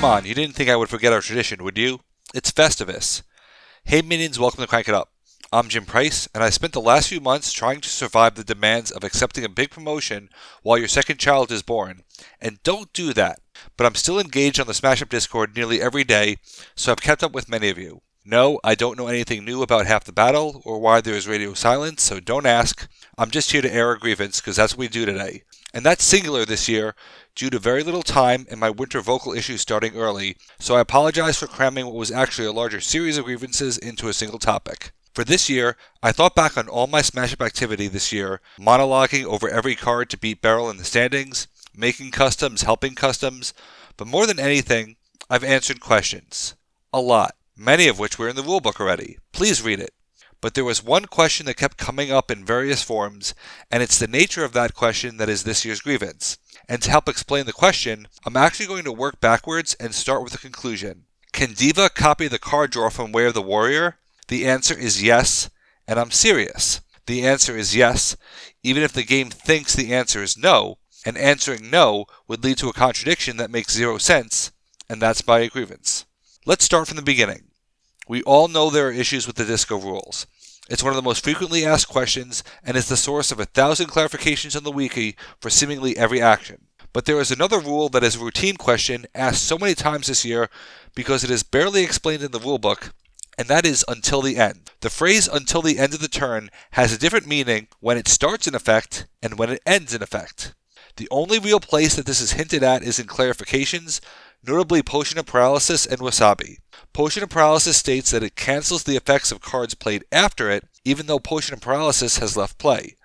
on, you didn't think I would forget our tradition, would you? It's Festivus. Hey minions, welcome to Crank It Up. I'm Jim Price, and I spent the last few months trying to survive the demands of accepting a big promotion while your second child is born. And don't do that. But I'm still engaged on the Smash Up Discord nearly every day, so I've kept up with many of you. No, I don't know anything new about half the battle, or why there is radio silence, so don't ask. I'm just here to air a grievance, because that's what we do today. And that's singular this year, due to very little time and my winter vocal issues starting early, so I apologize for cramming what was actually a larger series of grievances into a single topic. For this year, I thought back on all my Smash Up activity this year, monologuing over every card to beat Beryl in the standings, making customs, helping customs, but more than anything, I've answered questions. A lot. Many of which were in the rulebook already. Please read it. But there was one question that kept coming up in various forms, and it's the nature of that question that is this year's grievance. And to help explain the question, I'm actually going to work backwards and start with a conclusion. Can Diva copy the card draw from Way of the Warrior? The answer is yes, and I'm serious. The answer is yes, even if the game thinks the answer is no, and answering no would lead to a contradiction that makes zero sense, and that's my grievance. Let's start from the beginning. We all know there are issues with the Disco rules. It's one of the most frequently asked questions and is the source of 1,000 clarifications on the wiki for seemingly every action. But there is another rule that is a routine question asked so many times this year because it is barely explained in the rulebook, and that is until the end. The phrase until the end of the turn has a different meaning when it starts in effect and when it ends in effect. The only real place that this is hinted at is in clarifications, notably Potion of Paralysis and Wasabi. Potion of Paralysis states that it cancels the effects of cards played after it, even though Potion of Paralysis has left play.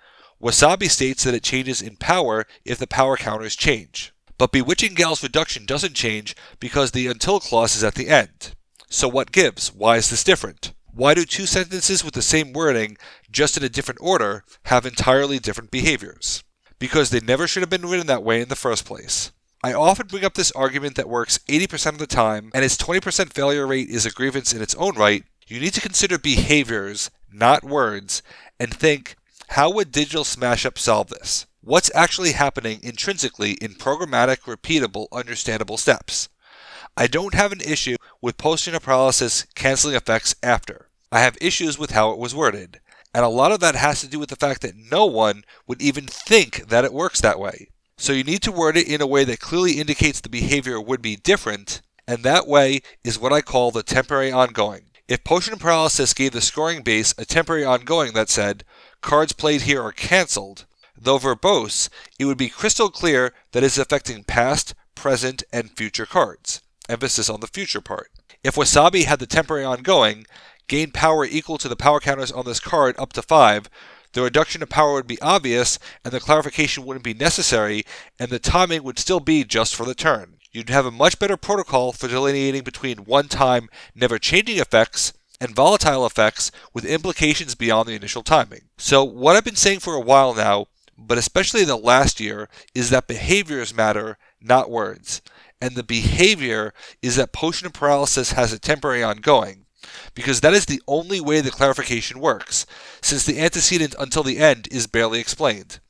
Wasabi states that it changes in power if the power counters change. But Bewitching Gal's reduction doesn't change because the until clause is at the end. So what gives? Why is this different? Why do two sentences with the same wording, just in a different order, have entirely different behaviors? Because they never should have been written that way in the first place. I often bring up this argument that works 80% of the time, and its 20% failure rate is a grievance in its own right. You need to consider behaviors, not words, and think, how would digital Smash Up solve this? What's actually happening intrinsically in programmatic, repeatable, understandable steps? I don't have an issue with Potion of Paralysis canceling effects after. I have issues with how it was worded, and a lot of that has to do with the fact that no one would even think that it works that way. So you need to word it in a way that clearly indicates the behavior would be different, and that way is what I call the temporary ongoing. If Potion of Paralysis gave the scoring base a temporary ongoing that said, cards played here are cancelled, though verbose, it would be crystal clear that it is affecting past, present, and future cards. Emphasis on the future part. If Wasabi had the temporary ongoing, gain power equal to the power counters on this card up to 5, the reduction of power would be obvious, and the clarification wouldn't be necessary, and the timing would still be just for the turn. You'd have a much better protocol for delineating between one-time, never-changing effects and volatile effects with implications beyond the initial timing. So what I've been saying for a while now, but especially the last year, is that behaviors matter, not words. And the behavior is that Potion of Paralysis has a temporary ongoing, because that is the only way the clarification works, since the antecedent until the end is barely explained.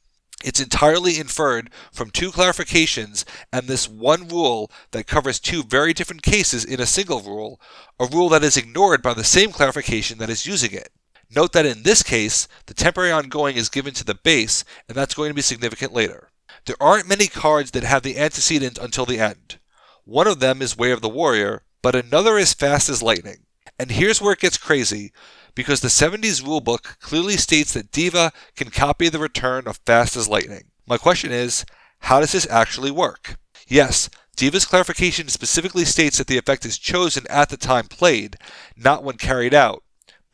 It's entirely inferred from two clarifications and this one rule that covers two very different cases in a single rule, a rule that is ignored by the same clarification that is using it. Note that in this case, the temporary ongoing is given to the base, and that's going to be significant later. There aren't many cards that have the antecedent until the end. One of them is Way of the Warrior, but another is Fast as Lightning. And here's where it gets crazy, because the 70s rulebook clearly states that Diva can copy the return of Fast as Lightning. My question is, how does this actually work? Yes, Diva's clarification specifically states that the effect is chosen at the time played, not when carried out.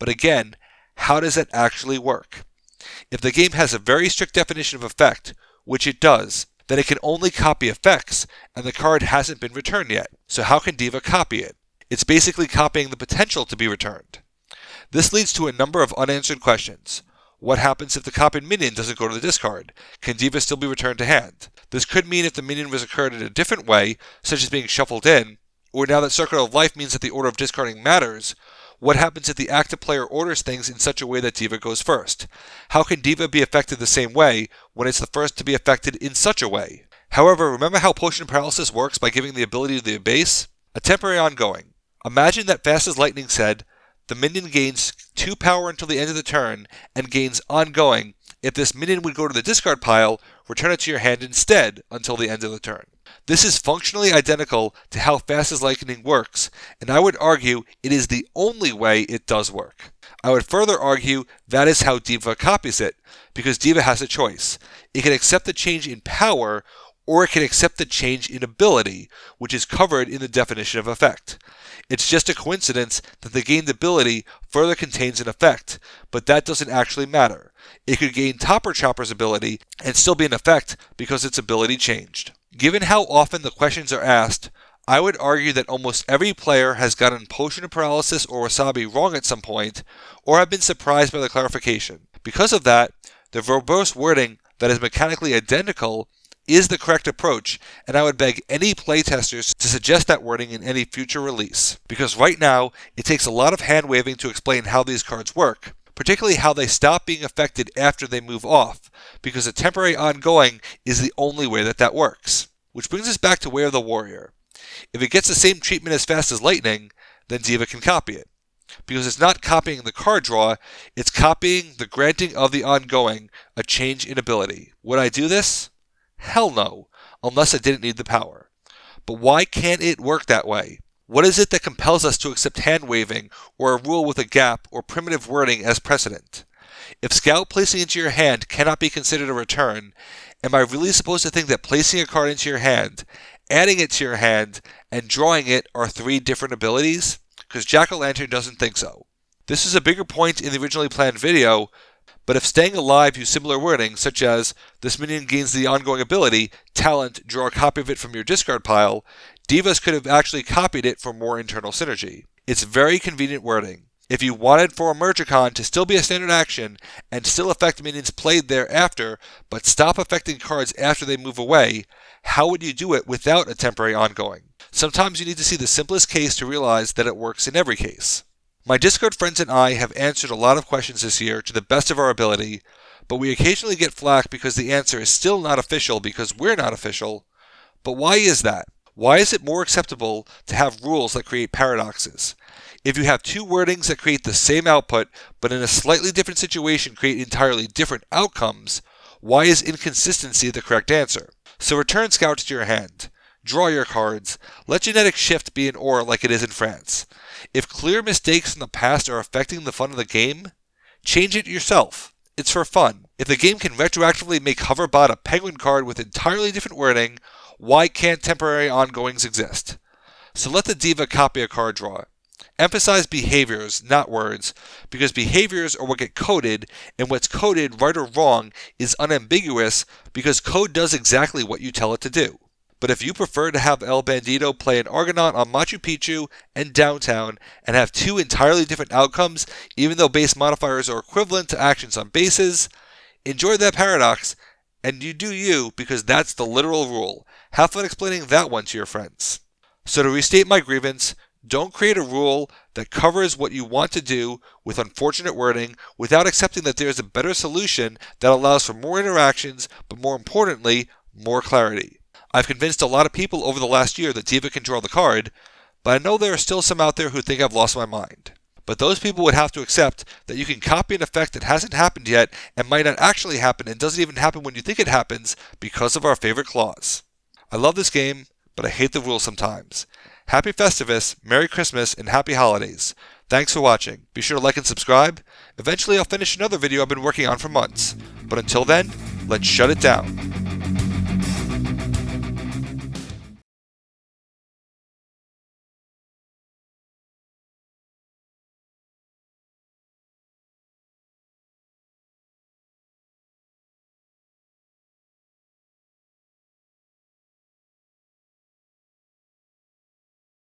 But again, how does that actually work? If the game has a very strict definition of effect, which it does, then it can only copy effects, and the card hasn't been returned yet. So how can Diva copy it? It's basically copying the potential to be returned. This leads to a number of unanswered questions. What happens if the copied minion doesn't go to the discard? Can Diva still be returned to hand? This could mean if the minion was occurred in a different way, such as being shuffled in, or now that Circle of Life means that the order of discarding matters, what happens if the active player orders things in such a way that Diva goes first? How can Diva be affected the same way when it's the first to be affected in such a way? However, remember how Potion Paralysis works by giving the ability to the base? A temporary ongoing. Imagine that Fast as Lightning said, the minion gains 2 power until the end of the turn and gains ongoing. If this minion would go to the discard pile, return it to your hand instead until the end of the turn. This is functionally identical to how Fast as Lightning works, and I would argue it is the only way it does work. I would further argue that is how Diva copies it, because Diva has a choice. It can accept the change in power, or it can accept the change in ability, which is covered in the definition of effect. It's just a coincidence that the gained ability further contains an effect, but that doesn't actually matter. It could gain Topper Chopper's ability and still be an effect because its ability changed. Given how often the questions are asked, I would argue that almost every player has gotten Potion of Paralysis or Wasabi wrong at some point, or have been surprised by the clarification. Because of that, the verbose wording that is mechanically identical is the correct approach, and I would beg any playtesters to suggest that wording in any future release. Because right now, it takes a lot of hand-waving to explain how these cards work, particularly how they stop being affected after they move off, because a temporary ongoing is the only way that works. Which brings us back to Way of the Warrior. If it gets the same treatment as Fast as Lightning, then Diva can copy it. Because it's not copying the card draw, it's copying the granting of the ongoing, a change in ability. Would I do this? Hell no, unless I didn't need the power. But why can't it work that way? What is it that compels us to accept hand-waving, or a rule with a gap, or primitive wording as precedent? If Scout placing into your hand cannot be considered a return, am I really supposed to think that placing a card into your hand, adding it to your hand, and drawing it are 3 different abilities? Because Jack-o'-lantern doesn't think so. This is a bigger point in the originally planned video, but if Staying Alive used similar wording, such as, this minion gains the ongoing ability, talent, draw a copy of it from your discard pile, Divas could have actually copied it for more internal synergy. It's very convenient wording. If you wanted for Emergicon to still be a standard action, and still affect minions played thereafter, but stop affecting cards after they move away, how would you do it without a temporary ongoing? Sometimes you need to see the simplest case to realize that it works in every case. My Discord friends and I have answered a lot of questions this year to the best of our ability, but we occasionally get flack because the answer is still not official because we're not official. But why is that? Why is it more acceptable to have rules that create paradoxes? If you have 2 wordings that create the same output, but in a slightly different situation create entirely different outcomes, why is inconsistency the correct answer? So return Scouts to your hand. Draw your cards. Let Genetic Shift be an or like it is in France. If clear mistakes in the past are affecting the fun of the game, change it yourself. It's for fun. If the game can retroactively make Hoverbot a penguin card with entirely different wording, why can't temporary ongoings exist? So let the Diva copy a card draw. Emphasize behaviors, not words, because behaviors are what get coded, and what's coded, right or wrong, is unambiguous because code does exactly what you tell it to do. But if you prefer to have El Bandito play an Argonaut on Machu Picchu and Downtown and have 2 entirely different outcomes, even though base modifiers are equivalent to actions on bases, enjoy that paradox, and you do you because that's the literal rule. Have fun explaining that one to your friends. So to restate my grievance, don't create a rule that covers what you want to do with unfortunate wording without accepting that there is a better solution that allows for more interactions, but more importantly, more clarity. I've convinced a lot of people over the last year that Diva can draw the card, but I know there are still some out there who think I've lost my mind. But those people would have to accept that you can copy an effect that hasn't happened yet and might not actually happen and doesn't even happen when you think it happens because of our favorite clause. I love this game, but I hate the rules sometimes. Happy Festivus, Merry Christmas, and Happy Holidays. Thanks for watching. Be sure to like and subscribe. Eventually I'll finish another video I've been working on for months. But until then, let's shut it down.